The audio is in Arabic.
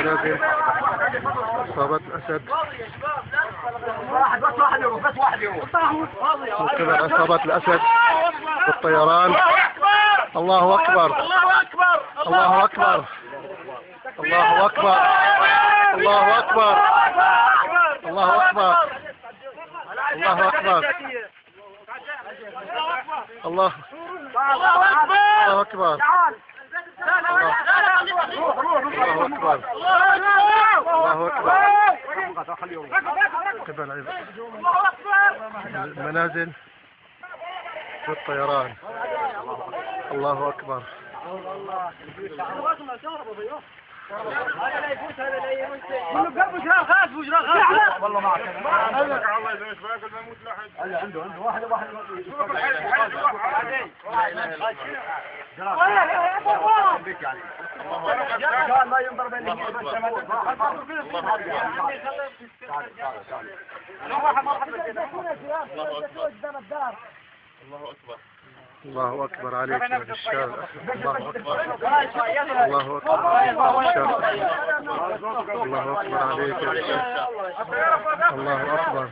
المنازل إصابة الأسد من قبل عصابات الأسد بالطيران. الله أكبر الله أكبر الله أكبر الله أكبر الله أكبر الله أكبر الله أكبر الله أكبر الله أكبر قبل المنازل بالطيران. الله أكبر والله ما عنده واحد ما ينظر بين الله أكبر عليك يا بشار. الله أكبر الله أكبر الله أكبر عليك يا بشار. الله أكبر.